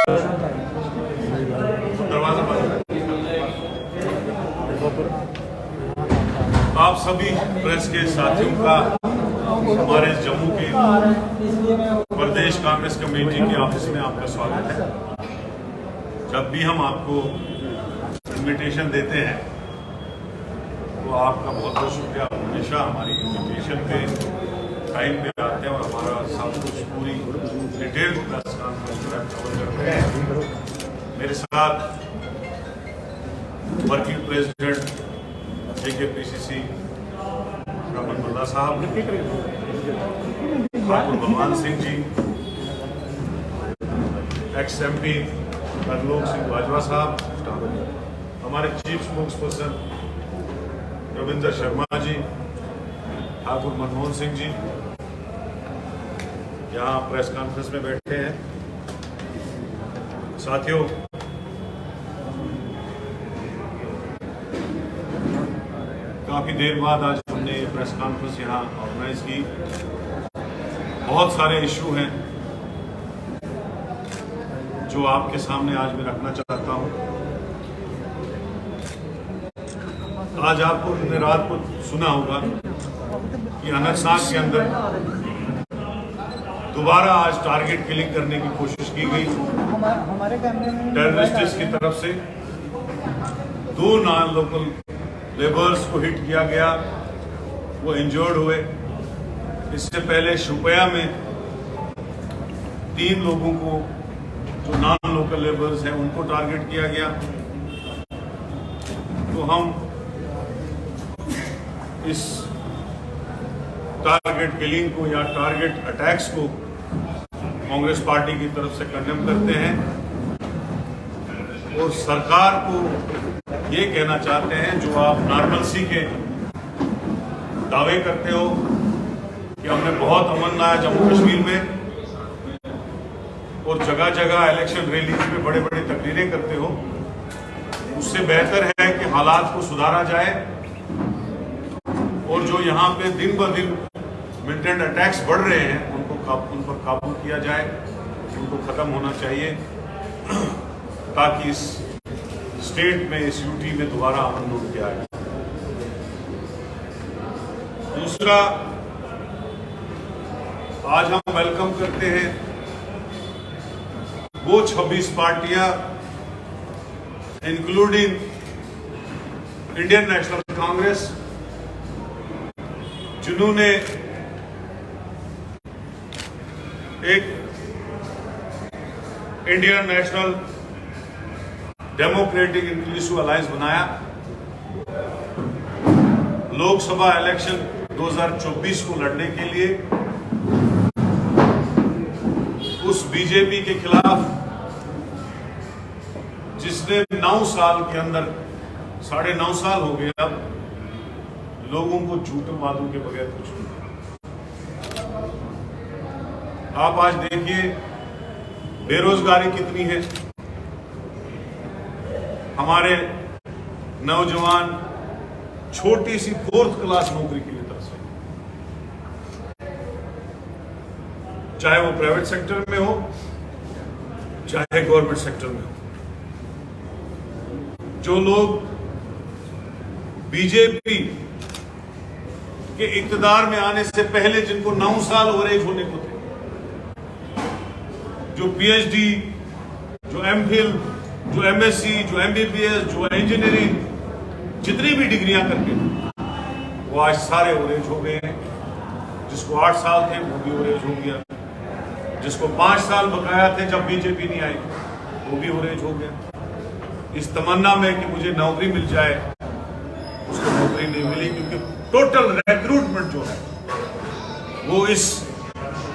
दरवाजा बंद। आप सभी प्रेस के साथियों का हमारे जम्मू के प्रदेश कांग्रेस कमेटी के ऑफिस में आपका स्वागत है। जब भी हम आपको इनविटेशन देते हैं तो आपका बहुत बहुत शुक्रिया। हमेशा हमारी इनविटेशन पे टाइम पे आते हैं और हमारा सब कुछ पूरी डिटेल प्रेस कॉन्फ्रेंस कवर करते हैं। मेरे साथ वर्किंग प्रेसिडेंट JKPCC रमन मुल्ला साहब, ठाकुर भगवान सिंह जी, XMP तरलोक सिंह बाजवा साहब, हमारे chief spokesperson Ravindra Sharma ji, Thakur Manmohan Singh ji यहाँ प्रेस कॉन्फ्रेंस में बैठे हैं। साथियों, काफी देर बाद आज हमने प्रेस कॉन्फ्रेंस यहाँ ऑर्गेनाइज की। बहुत सारे इशू हैं जो आपके सामने आज मैं रखना चाहता हूँ। आज आपने रात को सुना होगा कि अनंतनाग के अंदर दोबारा आज टारगेट किलिंग करने की कोशिश की गई टेररिस्ट्स की तरफ से। 2 नॉन लोकल लेबर्स को हिट किया गया, वो इंजर्ड हुए। इससे पहले शुपया में 3 लोगों को जो नॉन लोकल लेबर्स हैं उनको टारगेट किया गया। तो हम इस टारगेट किलिंग को या टारगेट अटैक्स को कांग्रेस पार्टी की तरफ से कंडेम करते हैं और सरकार को ये कहना चाहते हैं, जो आप नॉर्मलसी के दावे करते हो कि हमने बहुत अमन लाया जम्मू कश्मीर में और जगह जगह इलेक्शन रैलीज में बड़े बड़े तकरीरें करते हो, उससे बेहतर है कि हालात को सुधारा जाए और जो यहाँ पे दिन ब दिन मिलिटेंट अटैक्स बढ़ रहे हैं उन पर काबू किया जाए, उनको खत्म होना चाहिए ताकि इस स्टेट में, इस यूटी में दोबारा अमन लौट के आए। दूसरा, आज हम वेलकम करते हैं वो 26 पार्टियां इंक्लूडिंग इंडियन नेशनल कांग्रेस जिन्होंने एक Indian national democratic inclusive alliance बनाया। लोकसभा इलेक्शन 2024 को लड़ने के लिए उस बीजेपी के खिलाफ जिसने 9 साल के अंदर 9.5 साल हो गए अब लोगों को झूठे वादों के बगैर कुछ नहीं। आप आज देखिए बेरोजगारी कितनी है। हमारे नौजवान छोटी सी 4th क्लास नौकरी के लिए तरस रहे, चाहे वो प्राइवेट सेक्टर में हो चाहे गवर्नमेंट सेक्टर में हो। जो लोग बीजेपी के इक्तदार में आने से पहले जिनको 9 साल ओवरेज होने को थे, जो PhD, जो MPhil, जो MSc, जो MBBS, जो इंजीनियरिंग, जितनी भी डिग्रियां करके वो आज सारे ओवरेज हो गए हैं। जिसको 8 साल थे वो भी ओवरेज हो गया, जिसको 5 साल बकाया थे जब बीजेपी नहीं आई वो भी ओवरेज हो गया। इस तमन्ना में कि मुझे नौकरी मिल जाए, उसको नौकरी नहीं मिली क्योंकि टोटल रिक्रूटमेंट जो है वो इस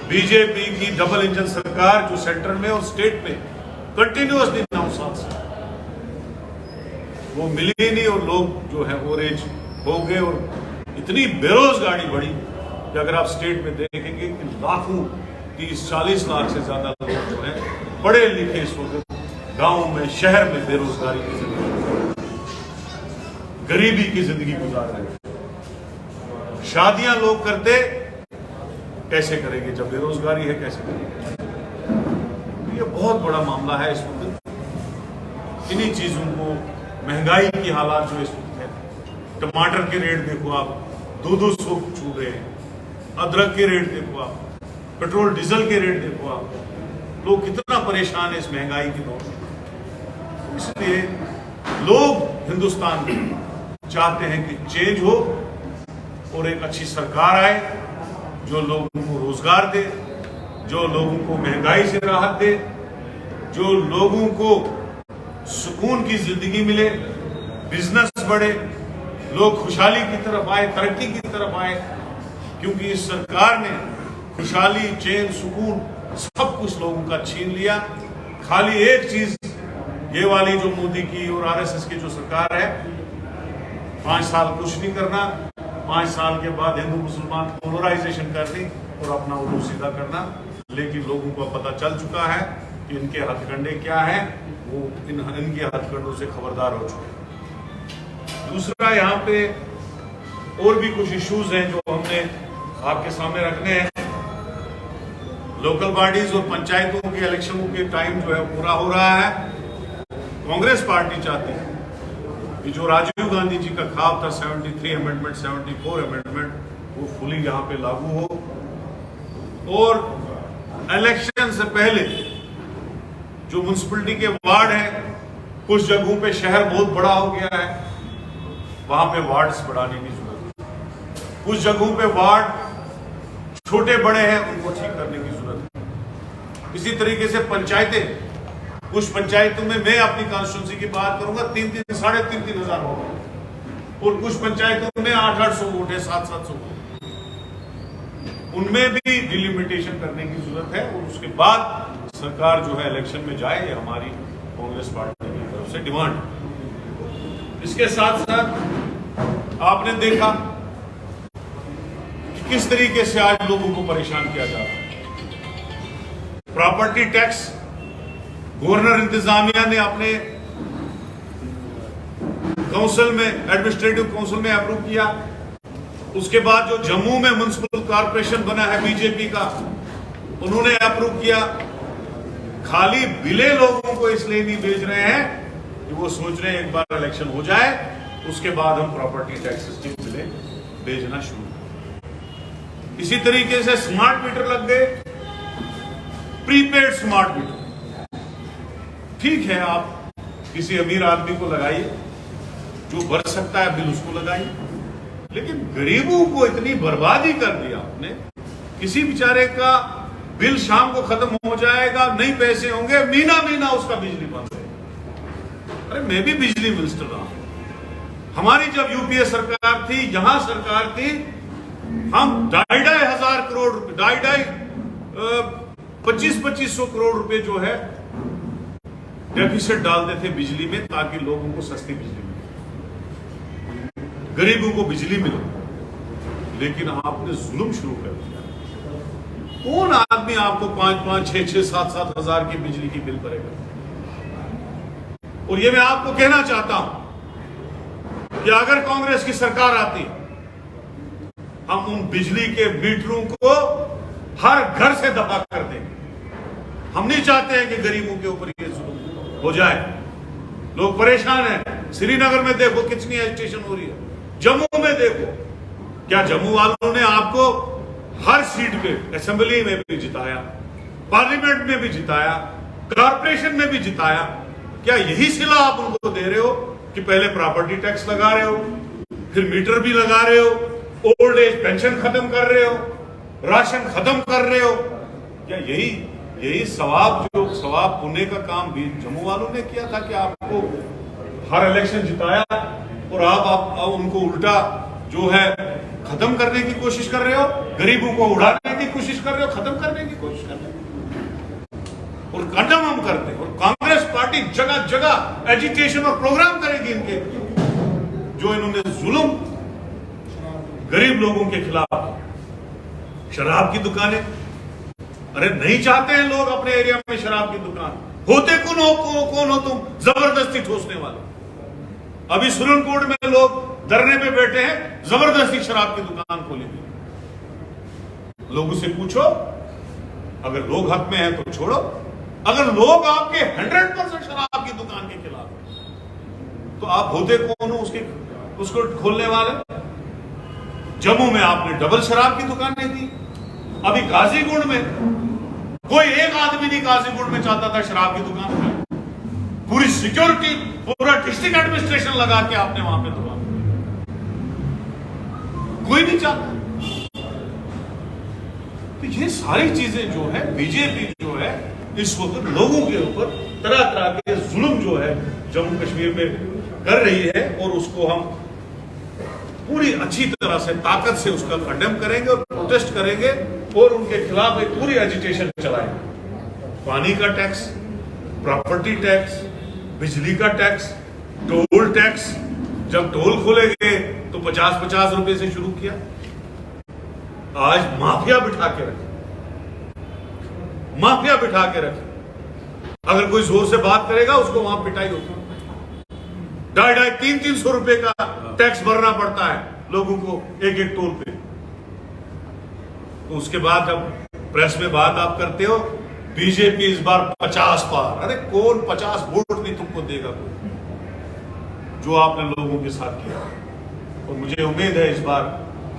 बीजेपी की डबल इंजन सरकार जो सेंटर में और स्टेट में कंटिन्यूअसली 9 साल से वो मिली नहीं और लोग जो है ओवरेज हो गए और इतनी बेरोजगारी बढ़ी कि अगर आप स्टेट में देखेंगे कि लाखों 30-40 लाख से ज्यादा लोग जो हैं पढ़े लिखे इस वक्त गांव में, शहर में बेरोजगारी की जिंदगी, गरीबी की जिंदगी गुजार रहे हैं। शादियां लोग करते कैसे करेंगे जब बेरोजगारी है, कैसे करेंगे? ये बहुत बड़ा मामला है इस वक्त। इन्हीं चीजों को, महंगाई की हालात जो इस वक्त है, टमाटर के रेट देखो आप 200 छू रहे हैं, अदरक के रेट देखो आप, पेट्रोल डीजल के रेट देखो आप, लोग कितना परेशान है इस महंगाई के दौर में। इसलिए लोग हिंदुस्तान में चाहते हैं कि चेंज हो और एक अच्छी सरकार आए जो लोगों को रोजगार दे, जो लोगों को महंगाई से राहत दे, जो लोगों को सुकून की जिंदगी मिले, बिजनेस बढ़े, लोग खुशहाली की तरफ आए, तरक्की की तरफ आए। क्योंकि इस सरकार ने खुशहाली, चैन, सुकून सब कुछ लोगों का छीन लिया। खाली एक चीज ये वाली जो मोदी की और आरएसएस की जो सरकार है, 5 साल कुछ नहीं करना, 5 साल के बाद हिंदू मुसलमान पोलराइजेशन करनी और अपना उल्लू सीधा करना। लेकिन लोगों को पता चल चुका है कि इनके हथकंडे क्या हैं, वो इनके हथकंडों से खबरदार हो चुके हैं। दूसरा, यहाँ पे और भी कुछ इश्यूज हैं जो हमने आपके सामने रखने हैं। लोकल बॉडीज और पंचायतों के इलेक्शनों के टाइम जो है पूरा हो रहा है। कांग्रेस पार्टी चाहती है कि जो राजीव गांधी जी का ख्वाब था 73 अमेंडमेंट, 74 अमेंडमेंट, वो फुली यहाँ पे लागू हो और इलेक्शन से पहले जो म्युनिसिपैलिटी के वार्ड हैं, कुछ जगहों पे शहर बहुत बड़ा हो गया है, वहां पे वार्ड्स बढ़ाने की जरूरत है। कुछ जगहों पे वार्ड छोटे बड़े हैं, उनको ठीक करने की जरूरत है। इसी तरीके से पंचायतें, कुछ पंचायतों में मैं अपनी कॉन्स्टिट्यूंसी की बात करूंगा 3-3, 3,500 हजार वोट और कुछ पंचायतों में 800-800 वोट है, 700-700 वोट। उनमें भी डिलिमिटेशन करने की जरूरत है और उसके बाद सरकार जो है इलेक्शन में जाए, ये हमारी कांग्रेस पार्टी की तरफ से डिमांड। इसके साथ साथ आपने देखा कि किस तरीके से आज लोगों को परेशान किया जा रहा है। प्रॉपर्टी टैक्स गवर्नर इंतजामिया ने अपने काउंसिल में, एडमिनिस्ट्रेटिव काउंसिल में अप्रूव किया। उसके बाद जो जम्मू में म्युनिसिपल कॉर्पोरेशन बना है बीजेपी का, उन्होंने अप्रूव किया। खाली बिले लोगों को इसलिए नहीं भेज रहे हैं कि वो सोच रहे हैं एक बार इलेक्शन हो जाए उसके बाद हम प्रॉपर्टी टैक्सेस की बिले भेजना शुरू करें। इसी तरीके से स्मार्ट मीटर लग गए, प्रीपेड स्मार्ट मीटर। ठीक है, आप किसी अमीर आदमी को लगाइए, जो भर सकता है बिल उसको लगाइए, लेकिन गरीबों को इतनी बर्बादी कर दिया आपने। किसी बेचारे का बिल शाम को खत्म हो जाएगा, नहीं पैसे होंगे, महीना महीना उसका बिजली बंद है। अरे मैं भी बिजली मिनिस्टर रहा हूं। हमारी जब यूपीए सरकार थी, यहां सरकार थी, हम 2,500 करोड़ रुपए, 2500 करोड़ रुपए जो है डेफिसिट डालते थे बिजली में, ताकि लोगों को सस्ती बिजली मिले, गरीबों को बिजली मिले। लेकिन आपने जुल्म शुरू कर दिया। कौन आदमी आपको 5-5, 6-6, 7-7 हजार की बिजली की बिल भरेगा? और ये मैं आपको कहना चाहता हूं कि अगर कांग्रेस की सरकार आती, हम उन बिजली के मीटरों को हर घर से दबा कर देंगे। हम नहीं चाहते हैं कि गरीबों के ऊपर ये जुल्म हो जाए। लोग परेशान हैं। श्रीनगर में देखो कितनी एजिटेशन हो रही है, जम्मू में देखो। क्या जम्मू वालों ने आपको हर सीट पे, असेंबली में भी जिताया, पार्लियामेंट में भी जिताया, कॉर्पोरेशन में भी जिताया? क्या यही सिला आप उनको दे रहे हो कि पहले प्रॉपर्टी टैक्स लगा रहे हो, फिर मीटर भी लगा रहे हो, ओल्ड एज पेंशन खत्म कर रहे हो, राशन खत्म कर रहे हो? क्या यही सवाब पुण्य का काम भी जम्मू वालों ने किया था कि आपको हर इलेक्शन जिताया और आप उनको उल्टा जो है खत्म करने की कोशिश कर रहे हो, गरीबों को उड़ाने की कोशिश कर रहे हो, खत्म करने की कोशिश कर रहे हो और कंडम हम करते हैं। और कांग्रेस पार्टी जगह जगह एजिटेशन और प्रोग्राम करेगी इनके, जो इन्होंने जुल्म गरीब लोगों के खिलाफ। शराब की दुकानें, अरे नहीं चाहते हैं लोग अपने एरिया में शराब की दुकान। होते कौन हो तुम जबरदस्ती ठोसने वाले? अभी सुप्रीम कोर्ट में लोग धरने पे बैठे हैं, जबरदस्ती शराब की दुकान खोली हुई। लोगों से पूछो, अगर लोग हक में हैं तो छोड़ो, अगर लोग आपके 100% शराब की दुकान के खिलाफ हैं, तो आप होते कौन हो उसको खोलने वाले? जम्मू में आपने डबल शराब की दुकानें दी। अभी गाजीगुंड में कोई एक आदमी नहीं गाजीगुंड में चाहता था शराब की दुकान पे। पूरी सिक्योरिटी, पूरा डिस्ट्रिक्ट एडमिनिस्ट्रेशन लगा के आपने वहां पे दुकान, कोई नहीं चाहता। तो ये सारी चीजें जो है बीजेपी जो है इस वक्त लोगों के ऊपर तरह तरह के जुल्म जो है जम्मू कश्मीर में कर रही है, और उसको हम पूरी अच्छी तरह से ताकत से उसका कंडेम करेंगे और प्रोटेस्ट करेंगे और उनके खिलाफ एक पूरी एजिटेशन चलाएंगे। पानी का टैक्स, प्रॉपर्टी टैक्स, बिजली का टैक्स, टोल टैक्स। जब टोल खोले गए तो 50-50 रुपए से शुरू किया, आज माफिया बिठा के रखे, माफिया बिठा के रखे। अगर कोई जोर से बात करेगा उसको वहां पिटाई होती है। 250-300 रुपए का टैक्स भरना पड़ता है लोगों को एक एक टोल पे। तो उसके बाद जब प्रेस में बात आप करते हो बीजेपी इस बार 50 पार, अरे कौन 50 वोट नहीं तुमको देगा जो आपने लोगों के साथ किया। और मुझे उम्मीद है इस बार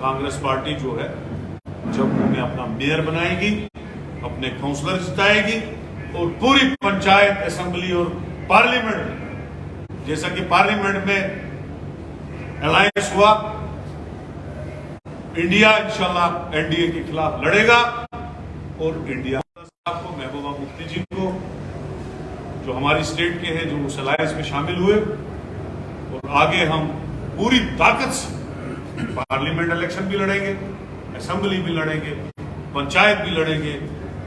कांग्रेस पार्टी जो है जम्मू में अपना मेयर बनाएगी, अपने काउंसलर जिताएगी, और पूरी पंचायत, असेंबली और पार्लियामेंट, जैसा कि पार्लियामेंट में अलायंस हुआ, इंडिया इंशाल्लाह एनडीए के खिलाफ लड़ेगा। और इंडिया साहब को, महबूबा मुफ्ती जी को, जो हमारी स्टेट के हैं, जो उस अलायंस में शामिल हुए, और आगे हम पूरी ताकत से पार्लियामेंट इलेक्शन भी लड़ेंगे, असेंबली भी लड़ेंगे, पंचायत भी लड़ेंगे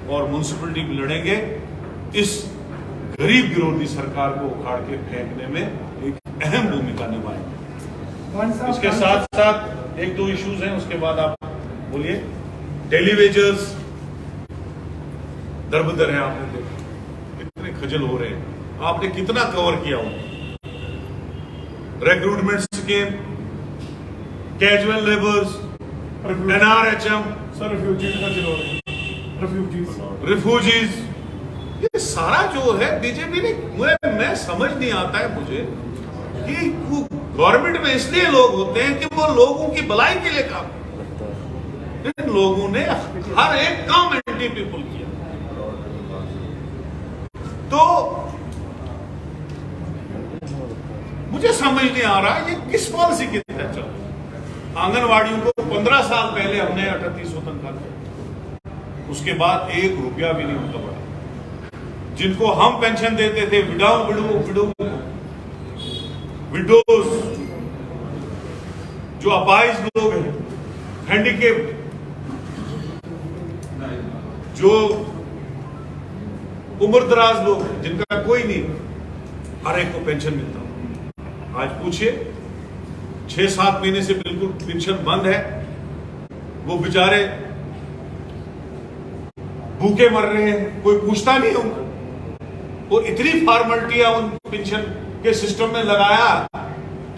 और म्युनिसिपलिटी भी लड़ेंगे। इस गरीब विरोधी सरकार को उखाड़ के फेंकने में एक अहम भूमिका निभाएंगे। इसके साथ साथ एक दो इश्यूज हैं, उसके बाद आप बोलिए। टेलीवेजर्स दरबदर है, आपने देखा कितने खजल हो रहे हैं, आपने कितना कवर किया हो। Recruitment scheme, casual labours, NRHM, refugees, ये सारा जो है बीजेपी ने, मैं समझ नहीं आता है मुझे कि गवर्नमेंट में इसलिए लोग होते हैं कि वो लोगों की भलाई के लिए काम करते हैं। इन लोगों ने हर एक काम एंटी पीपल किया। तो मुझे समझ नहीं आ रहा ये किस पॉलिसी के तहत चल रहा है। आंगनवाड़ियों को 15 साल पहले हमने 3800 तनख्वाह दिया, उसके बाद 1 रुपया भी नहीं उनका बढ़ा। जिनको हम पेंशन देते थे, विडोज, जो अपाहिज लोग हैं, हैंडीकेप, जो उम्रदराज लोग हैं, जिनका कोई नहीं, हर एक को पेंशन मिलता। आज पूछिए, 6-7 महीने से बिल्कुल पेंशन बंद है, वो बेचारे भूखे मर रहे हैं, कोई पूछता नहीं उनको। और इतनी फॉर्मेलिटियां उन पेंशन के सिस्टम में लगाया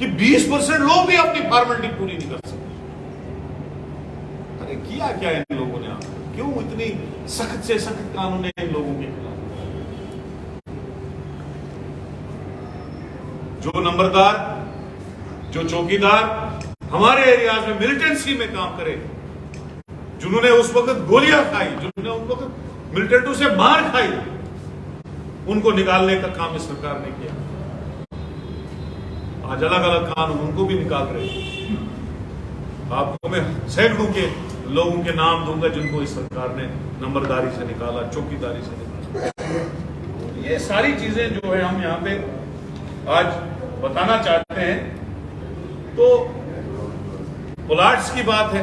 कि 20% लोग भी अपनी फॉर्मेलिटी पूरी नहीं कर सकते। अरे किया क्या इन लोगों ने? क्यों इतनी सख्त से सख्त कानून है इन लोगों के खिलाफ? जो नंबरदार, जो चौकीदार हमारे एरियाज में मिलिटेंसी में काम करे, जिन्होंने उस वक्त गोलियां खाई, जिन्होंने उस वक्त मिलिटेंटों से मार खाई, उनको निकालने का काम इस सरकार ने किया। आज अलग अलग कानून उनको भी निकाल रहे हैं। आपको मैं सैकड़ों के लोगों के नाम दूंगा जिनको इस सरकार ने नंबरदारी से निकाला, चौकीदारी से निकाला। ये सारी चीजें जो है हम यहाँ पे आज बताना चाहते हैं। तो प्लाट्स की बात है,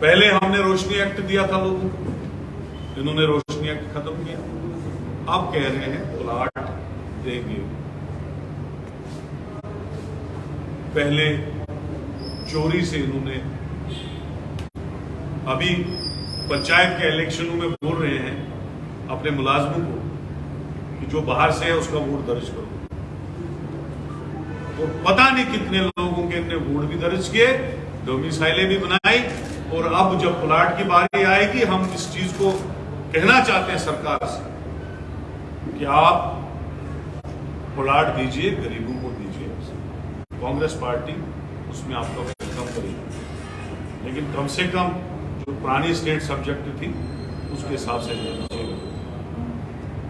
पहले हमने रोशनी एक्ट दिया था लोगों को, इन्होंने रोशनी एक्ट खत्म किया। अब कह रहे हैं प्लाट देंगे। पहले चोरी से इन्होंने, अभी पंचायत के इलेक्शनों में बोल रहे हैं अपने मुलाजमों को कि जो बाहर से है उसका वोट दर्ज करो। तो पता नहीं कितने लोगों के इतने वोट भी दर्ज किए, डोमिसाइलें भी बनाई, और अब जब प्लाट की बारी आएगी हम इस चीज को कहना चाहते हैं सरकार से कि आप प्लाट दीजिए, गरीबों को दीजिए। कांग्रेस पार्टी उसमें आपका वेलकम करेगी, लेकिन कम से कम जो पुरानी स्टेट सब्जेक्ट थी उसके हिसाब से दीजिएगा।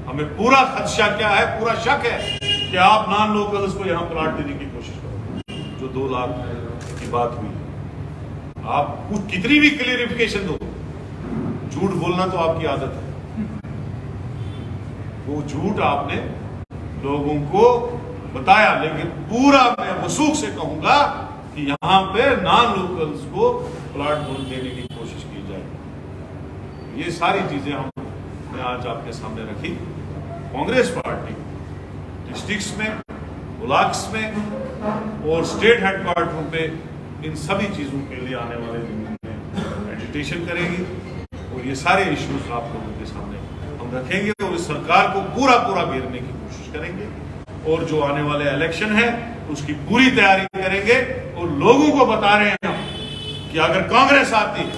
हमें पूरा खदशा क्या है, पूरा शक है कि आप नॉन लोकल्स को यहां प्लाट देने की कोशिश करोगे। जो 2 लाख की बात हुई, आप कुछ कितनी भी क्लियरिफिकेशन दो, झूठ बोलना तो आपकी आदत है। वो झूठ आपने लोगों को बताया, लेकिन पूरा मैं वसूख से कहूंगा कि यहां पे नॉन लोकल्स को प्लाट देने की कोशिश की जाए। ये सारी चीजें हमने आज आपके सामने रखी। कांग्रेस पार्टी डिस्ट्रिक्ट्स में, ब्लॉक्स में और स्टेट हेडक्वार्टर पे इन सभी चीजों के लिए आने वाले दिनों में एजिटेशन करेगी और ये सारे इश्यूज आप लोगों के सामने हम रखेंगे और इस सरकार को पूरा घेरने की कोशिश करेंगे और जो आने वाले इलेक्शन है उसकी पूरी तैयारी करेंगे और लोगों को बता रहे हैं हम कि अगर कांग्रेस आती है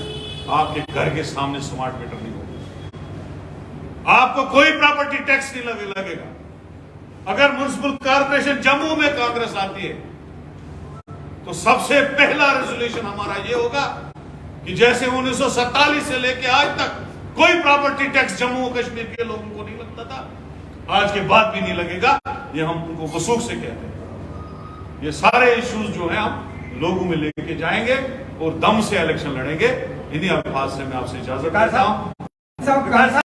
आपके घर के सामने स्मार्ट मीटर नहीं होगा, आपको कोई प्रॉपर्टी टैक्स नहीं लगेगा। अगर म्युनिसिपल कॉर्पोरेशन जम्मू में कांग्रेस आती है तो सबसे पहला रेजोल्यूशन हमारा ये होगा कि जैसे 1947 से लेकर आज तक कोई प्रॉपर्टी टैक्स जम्मू और कश्मीर के लोगों को नहीं लगता था, आज के बाद भी नहीं लगेगा। ये हम उनको वसूख से कहते हैं। ये सारे इश्यूज जो हैं हम लोगों में लेके जाएंगे और दम से इलेक्शन लड़ेंगे। इन्हीं अल्फाज से मैं आपसे इजाजत चाहता हूं।